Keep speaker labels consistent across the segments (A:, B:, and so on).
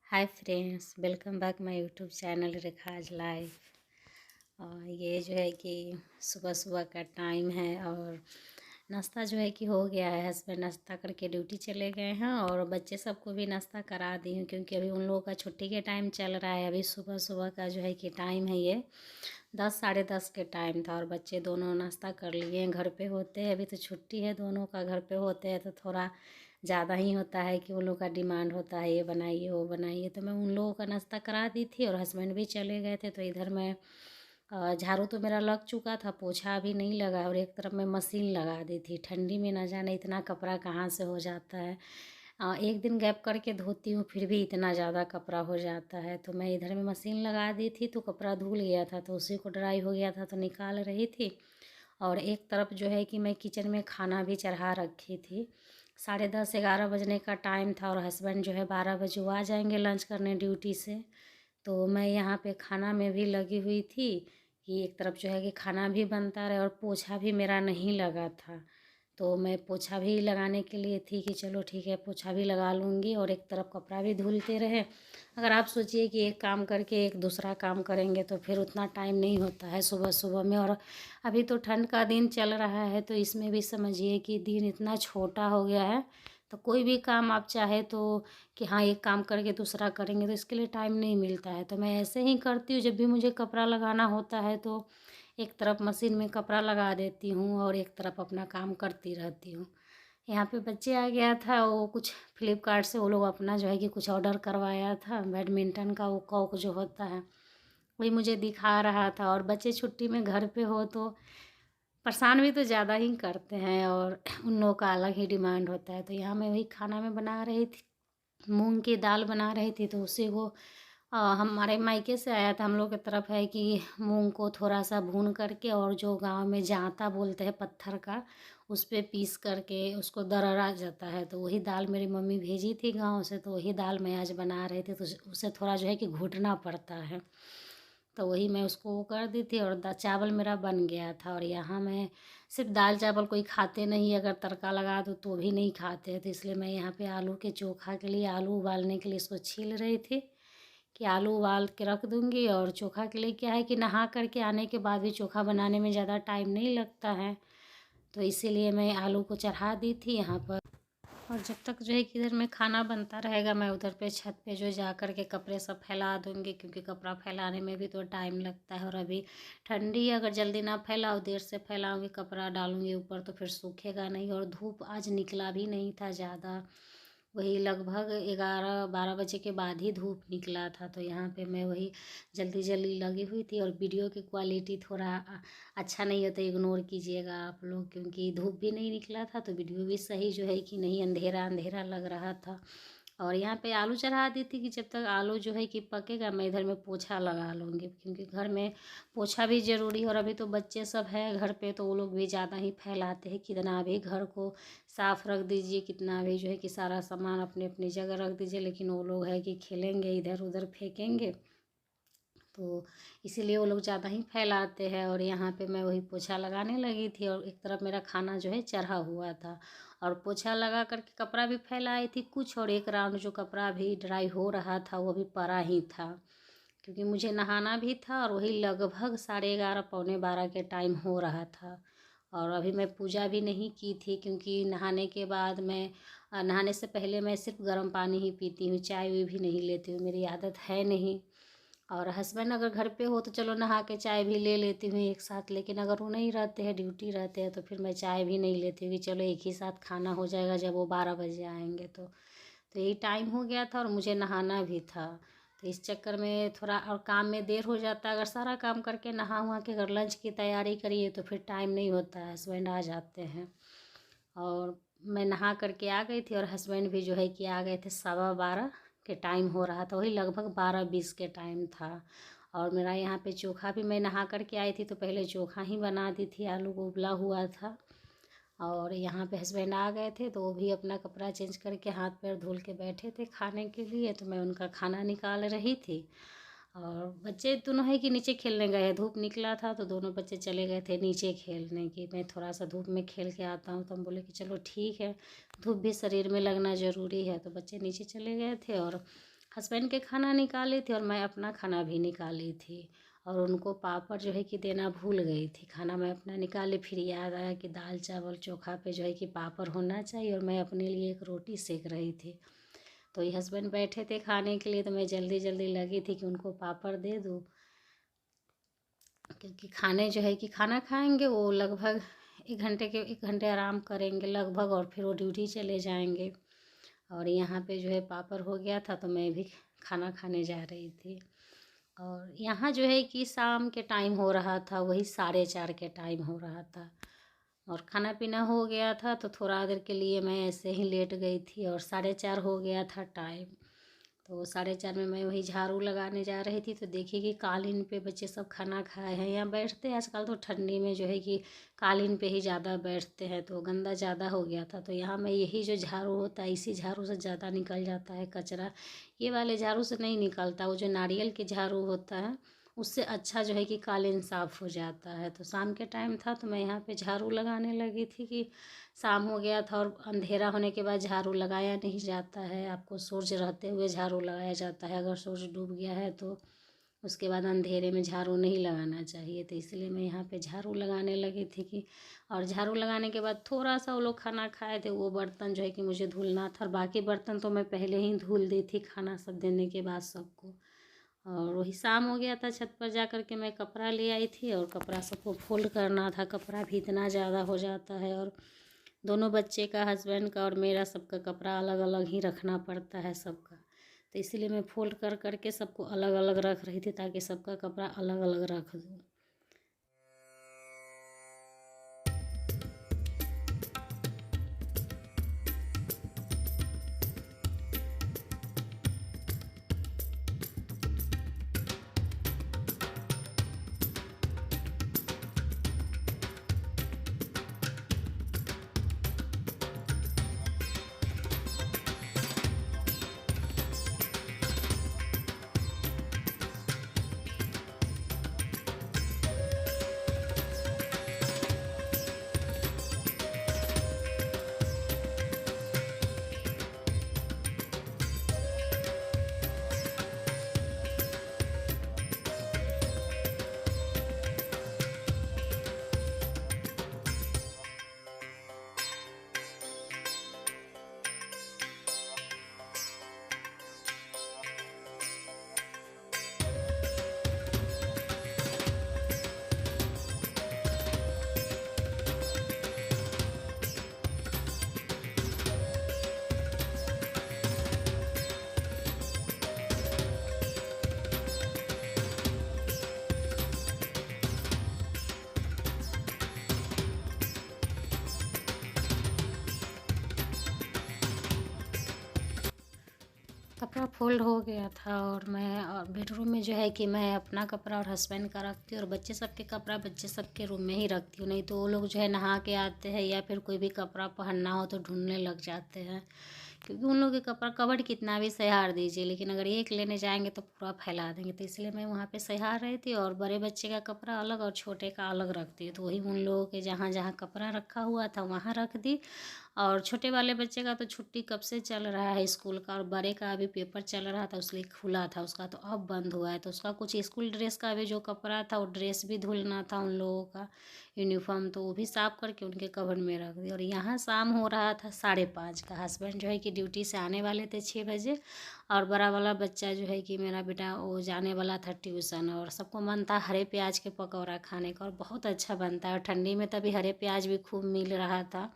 A: Hi friends, welcome back my YouTube channel Rekha's life. ये जो है कि सुबह सुबह का टाइम है और नाश्ता जो है कि हो गया है। हस्बैंड नाश्ता करके ड्यूटी चले गए हैं और बच्चे सबको भी नाश्ता करा दी हूँ क्योंकि अभी उन लोगों का छुट्टी के टाइम चल रहा है। अभी सुबह सुबह का जो है कि टाइम है, ये 10 साढ़े 10 के टाइम था और बच्चे दोनों नाश्ता कर लिए हैं। घर पे होते हैं, अभी तो छुट्टी है दोनों का, घर पे होते हैं तो थोड़ा ज़्यादा ही होता है कि उन लोगों का डिमांड होता है ये बनाइए वो बनाइए। तो मैं उन लोगों का नाश्ता करा दी थी और हस्बैंड भी चले गए थे। तो इधर मैं झाड़ू तो मेरा लग चुका था, पोछा अभी नहीं लगा और एक तरफ मैं मशीन लगा दी थी। ठंडी में ना जाने इतना कपड़ा कहाँ से हो जाता है। एक दिन गैप करके धोती हूँ फिर भी इतना ज़्यादा कपड़ा हो जाता है। तो मैं इधर में मशीन लगा दी थी तो कपड़ा धुल गया था, तो उसी को ड्राई हो गया था तो निकाल रही थी। और एक तरफ जो है कि मैं किचन में खाना भी चढ़ा रखी थी। 10:30 11 बजने का टाइम था और हस्बैंड जो है 12 बजे वो आ जाएंगे लंच करने ड्यूटी से। तो मैं यहाँ पे खाना में भी लगी हुई थी कि एक तरफ जो है कि खाना भी बनता रहे और पोछा भी मेरा नहीं लगा था। तो मैं पोछा भी लगाने के लिए थी कि चलो ठीक है पोछा भी लगा लूँगी और एक तरफ कपड़ा भी धुलते रहे। अगर आप सोचिए कि एक काम करके एक दूसरा काम करेंगे तो फिर उतना टाइम नहीं होता है सुबह सुबह में। और अभी तो ठंड का दिन चल रहा है तो इसमें भी समझिए कि दिन इतना छोटा हो गया है। तो कोई भी काम आप चाहे तो कि हाँ एक काम करके दूसरा करेंगे तो इसके लिए टाइम नहीं मिलता है। तो मैं ऐसे ही करती हूँ, जब भी मुझे कपड़ा लगाना होता है तो एक तरफ मशीन में कपड़ा लगा देती हूँ और एक तरफ अपना काम करती रहती हूँ। यहाँ पे बच्चे आ गया था, वो कुछ फ्लिपकार्ट से वो लोग अपना जो है कि कुछ ऑर्डर करवाया था, बैडमिंटन का वो कॉक जो होता है वही मुझे दिखा रहा था। और बच्चे छुट्टी में घर पे हो तो परेशान भी तो ज़्यादा ही करते हैं और उन लोगों का अलग ही डिमांड होता है। तो यहाँ मैं वही खाना में बना रही थी, मूंग की दाल बना रही थी। तो उसी को हमारे मायके से आया था, हम लोग की तरफ है कि मूंग को थोड़ा सा भून करके और जो गांव में जांता बोलते हैं पत्थर का, उस पे पीस करके उसको दररा जाता है। तो वही दाल मेरी मम्मी भेजी थी गांव से, तो वही दाल मैं आज बना रही थी। तो उसे थोड़ा जो है कि घुटना पड़ता है, तो वही मैं उसको वो कर दी थी और चावल मेरा बन गया था। और यहाँ मैं सिर्फ दाल चावल कोई खाते नहीं, अगर तड़का लगा दो तो भी नहीं खाते हैं। तो इसलिए मैं यहाँ पे आलू के चोखा के लिए आलू उबालने के लिए इसको छील रही थी कि आलू उबाल के रख दूँगी। और चोखा के लिए क्या है कि नहा करके आने के बाद भी चोखा बनाने में ज़्यादा टाइम नहीं लगता है, तो इसीलिए मैं आलू को चढ़ा दी थी यहाँ पर। और जब तक जो है कि इधर में खाना बनता रहेगा मैं उधर पे छत पे जो जा कर के कपड़े सब फैला दूँगी, क्योंकि कपड़ा फैलाने में भी तो टाइम लगता है। और अभी ठंडी है, अगर जल्दी ना फैलाओ देर से फैलाऊँगी कपड़ा डालूँगी ऊपर तो फिर सूखेगा नहीं। और धूप आज निकला भी नहीं था ज़्यादा, वही लगभग 11 12 बजे के बाद ही धूप निकला था। तो यहाँ पे मैं वही जल्दी जल्दी लगी हुई थी। और वीडियो की क्वालिटी थोड़ा अच्छा नहीं होता, इग्नोर कीजिएगा आप लोग, क्योंकि धूप भी नहीं निकला था तो वीडियो भी सही जो है कि नहीं, अंधेरा अंधेरा लग रहा था। और यहाँ पे आलू चढ़ा दी थी कि जब तक आलू जो है कि पकेगा मैं इधर में पोछा लगा लूँगी, क्योंकि घर में पोछा भी ज़रूरी है। और अभी तो बच्चे सब हैं घर पे तो वो लोग भी ज़्यादा ही फैलाते हैं, कितना भी घर को साफ रख दीजिए, कितना भी जो है कि सारा सामान अपनी अपनी जगह रख दीजिए, लेकिन वो लोग है कि खेलेंगे इधर उधर फेंकेंगे, तो इसीलिए वो लोग ज़्यादा ही फैलाते हैं। और यहाँ पे मैं वही पोछा लगाने लगी थी और एक तरफ मेरा खाना जो है चढ़ा हुआ था और पोछा लगा करके कपड़ा भी फैलाई थी कुछ, और एक राउंड जो कपड़ा भी ड्राई हो रहा था वो भी पड़ा ही था, क्योंकि मुझे नहाना भी था। और वही लगभग 11:30 पौने 12 के टाइम हो रहा था। और अभी मैं पूजा भी नहीं की थी, क्योंकि नहाने के बाद मैं नहाने से पहले मैं सिर्फ गर्म पानी ही पीती हूँ, चाय भी नहीं लेती हूँ, मेरी आदत है नहीं। और हस्बैंड अगर घर पे हो तो चलो नहा के चाय भी ले लेती हूँ एक साथ, लेकिन अगर वो नहीं रहते हैं ड्यूटी रहते हैं तो फिर मैं चाय भी नहीं लेती हूँ कि चलो एक ही साथ खाना हो जाएगा जब वो 12 बजे आएंगे। तो यही टाइम हो गया था और मुझे नहाना भी था, तो इस चक्कर में थोड़ा और काम में देर हो जाता है। अगर सारा काम करके नहा वहा के अगर लंच की तैयारी करिए तो फिर टाइम नहीं होता है, हस्बैंड आ जाते हैं। और मैं नहा करके आ गई थी और हस्बैंड भी जो है कि आ गए थे, 12:15 के टाइम हो रहा था, वही लगभग 12:20 के टाइम था। और मेरा यहाँ पे चोखा भी मैं नहा करके आई थी तो पहले चोखा ही बना दी थी, आलू को उबला हुआ था। और यहाँ पे हस्बैंड आ गए थे तो वो भी अपना कपड़ा चेंज करके हाथ पैर धुल के बैठे थे खाने के लिए, तो मैं उनका खाना निकाल रही थी। और बच्चे दोनों है कि नीचे खेलने गए हैं, धूप निकला था तो दोनों बच्चे चले गए थे नीचे खेलने की, मैं थोड़ा सा धूप में खेल के आता हूँ। तो हम बोले कि चलो ठीक है, धूप भी शरीर में लगना ज़रूरी है। तो बच्चे नीचे चले गए थे और हस्बैंड के खाना निकाली थी और मैं अपना खाना भी निकाली थी। और उनको पापड़ जो है कि देना भूल गई थी। खाना मैं अपना निकाली, फिर याद आया कि दाल चावल चोखा पे जो है कि पापड़ होना चाहिए, और मैं अपने लिए एक रोटी सेक रही थी। तो ये हस्बैंड बैठे थे खाने के लिए, तो मैं जल्दी जल्दी लगी थी कि उनको पापड़ दे दूँ, क्योंकि खाने जो है कि खाना खाएंगे वो लगभग 1 घंटे आराम करेंगे लगभग, और फिर वो ड्यूटी चले जाएंगे। और यहाँ पे जो है पापड़ हो गया था, तो मैं भी खाना खाने जा रही थी। और यहाँ जो है कि शाम के टाइम हो रहा था, वही 4:30 के टाइम हो रहा था, और खाना पीना हो गया था। तो थोड़ा देर के लिए मैं ऐसे ही लेट गई थी, और 4:30 हो गया था टाइम। तो 4:30 में मैं वही झाड़ू लगाने जा रही थी, तो देखी कि कालीन पे बच्चे सब खाना खाए हैं। यहाँ बैठते हैं आजकल तो ठंडी में जो है कि कालीन पे ही ज़्यादा बैठते हैं, तो गंदा ज़्यादा हो गया था। तो यहाँ मैं यही जो झाड़ू होता है, इसी झाड़ू से ज़्यादा निकल जाता है कचरा। ये वाले झाड़ू से नहीं निकलता, वो जो नारियल के झाड़ू होता है उससे अच्छा जो है कि कालीन साफ़ हो जाता है। तो शाम के टाइम था, तो मैं यहाँ पे झाड़ू लगाने लगी थी कि शाम हो गया था, और अंधेरा होने के बाद झाड़ू लगाया नहीं जाता है। आपको सूरज रहते हुए झाड़ू लगाया जाता है, अगर सूरज डूब गया है तो उसके बाद अंधेरे में झाड़ू नहीं लगाना चाहिए। तो इसलिए मैं यहाँ पे झाड़ू लगाने लगी थी कि, और झाड़ू लगाने के बाद थोड़ा सा वो लोग खाना खाए थे, वो बर्तन जो है कि मुझे धुलना था, और बाकी बर्तन तो मैं पहले ही धुल दी थी खाना सब देने के बाद सबको। और वही शाम हो गया था, छत पर जा कर के मैं कपड़ा ले आई थी, और कपड़ा सबको फोल्ड करना था। कपड़ा भी इतना ज़्यादा हो जाता है, और दोनों बच्चे का, हस्बैंड का और मेरा सबका कपड़ा अलग अलग ही रखना पड़ता है सबका। तो इसीलिए मैं फोल्ड कर करके सबको अलग अलग रख रही थी, ताकि सबका कपड़ा अलग अलग रख दूँ। कपड़ा फोल्ड हो गया था, और मैं और बेडरूम में जो है कि मैं अपना कपड़ा और हस्बैंड का रखती हूँ, और बच्चे सबके कपड़ा बच्चे सबके रूम में ही रखती हूँ। नहीं तो वो लोग जो है नहा के आते हैं, या फिर कोई भी कपड़ा पहनना हो तो ढूंढने लग जाते हैं, क्योंकि उन लोगों के कपड़ा कबर्ड कितना भी सहार दीजिए, लेकिन अगर एक लेने जाएंगे तो पूरा फैला देंगे। तो इसलिए मैं वहाँ पे सहार रही थी, और बड़े बच्चे का कपड़ा अलग और छोटे का अलग रखती हूँ। तो वही उन लोगों के जहाँ जहाँ कपड़ा रखा हुआ था वहाँ रख दी। और छोटे वाले बच्चे का तो छुट्टी कब से चल रहा है स्कूल का, और बड़े का अभी पेपर चल रहा था, उसलिए खुला था उसका, तो अब बंद हुआ है। तो उसका कुछ स्कूल ड्रेस का भी जो कपड़ा था, वो ड्रेस भी धुलना था उन लोगों का, यूनिफॉर्म, तो वो भी साफ करके उनके कवर में रख दी। और यहाँ शाम हो रहा था 5:30 का। हस्बैंड जो है कि ड्यूटी से आने वाले थे 6 बजे, और बड़ा वाला बच्चा जो है कि मेरा बेटा वो जाने वाला था ट्यूशन। और सबको मन था हरे प्याज के पकौड़ा खाने का, और बहुत अच्छा बनता है, और ठंडी में तभी हरे प्याज भी खूब मिल रहा था।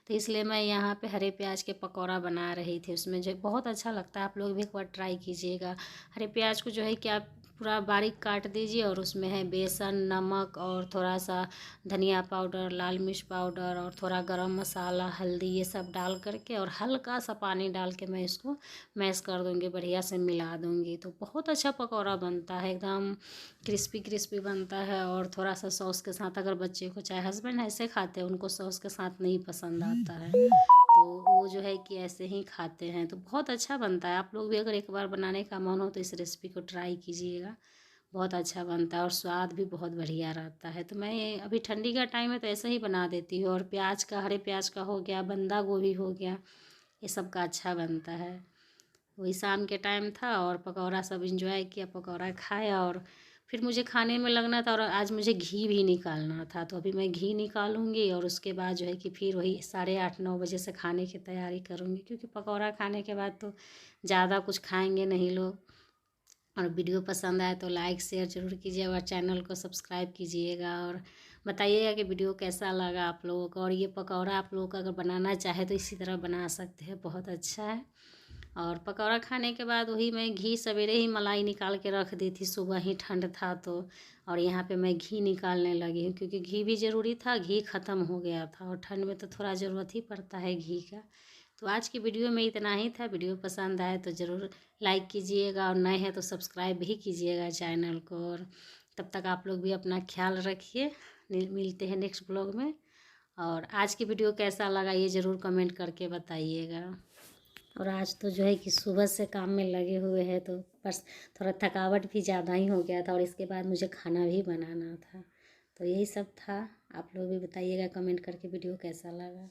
A: तो इसलिए मैं यहाँ पे हरे प्याज के पकौड़ा बना रही थी। उसमें जो बहुत अच्छा लगता है, आप लोग भी एक बार ट्राई कीजिएगा। हरे प्याज को जो है कि आप पूरा बारीक काट दीजिए, और उसमें है बेसन, नमक, और थोड़ा सा धनिया पाउडर, लाल मिर्च पाउडर, और थोड़ा गरम मसाला, हल्दी, ये सब डाल करके, और हल्का सा पानी डाल के मैं इसको मैश कर दूँगी, बढ़िया से मिला दूँगी। तो बहुत अच्छा पकौड़ा बनता है, एकदम क्रिस्पी क्रिस्पी बनता है। और थोड़ा सा सॉस के साथ, अगर बच्चे को, चाहे हस्बैंड ऐसे खाते हैं, उनको सॉस के साथ नहीं पसंद आता है, तो वो जो है कि ऐसे ही खाते हैं। तो बहुत अच्छा बनता है। आप लोग भी अगर एक बार बनाने का मन हो तो इस रेसिपी को ट्राई कीजिएगा, बहुत अच्छा बनता है, और स्वाद भी बहुत बढ़िया रहता है। तो मैं अभी ठंडी का टाइम है तो ऐसे ही बना देती हूँ। और प्याज का, हरे प्याज का हो गया, बंदा गोभी हो गया, ये सब का अच्छा बनता है। वही शाम के टाइम था और पकौड़ा सब इंजॉय किया, पकौड़ा खाया और फिर मुझे खाने में लगना था और आज मुझे घी भी निकालना था। तो अभी मैं घी निकालूंगी और उसके बाद जो है कि फिर वही 8:30-9 बजे से खाने की तैयारी करूँगी, क्योंकि पकौड़ा खाने के बाद तो ज़्यादा कुछ खाएंगे नहीं लोग। और वीडियो पसंद आए तो लाइक शेयर ज़रूर कीजिएगा और चैनल को सब्सक्राइब कीजिएगा और बताइएगा कि वीडियो कैसा लगा आप लोगों को। और ये पकौड़ा आप लोग अगर बनाना चाहे तो इसी तरह बना सकते हैं, बहुत अच्छा है। और पकौड़ा खाने के बाद वही मैं घी सवेरे ही मलाई निकाल के रख दी थी, सुबह ही ठंड था तो। और यहाँ पे मैं घी निकालने लगी हूँ, क्योंकि घी भी ज़रूरी था, घी ख़त्म हो गया था और ठंड में तो थोड़ा ज़रूरत ही पड़ता है घी का। तो आज की वीडियो में इतना ही था। वीडियो पसंद आए तो ज़रूर लाइक कीजिएगा और नए हैं तो सब्सक्राइब भी कीजिएगा चैनल को। और तब तक आप लोग भी अपना ख्याल रखिए। मिलते हैं नेक्स्ट ब्लॉग में। और आज की वीडियो कैसा लगा ये ज़रूर कमेंट करके बताइएगा। और आज तो जो है कि सुबह से काम में लगे हुए हैं तो बस थोड़ा थकावट भी ज़्यादा ही हो गया था और इसके बाद मुझे खाना भी बनाना था। तो यही सब था। आप लोग भी बताइएगा कमेंट करके वीडियो कैसा लगा।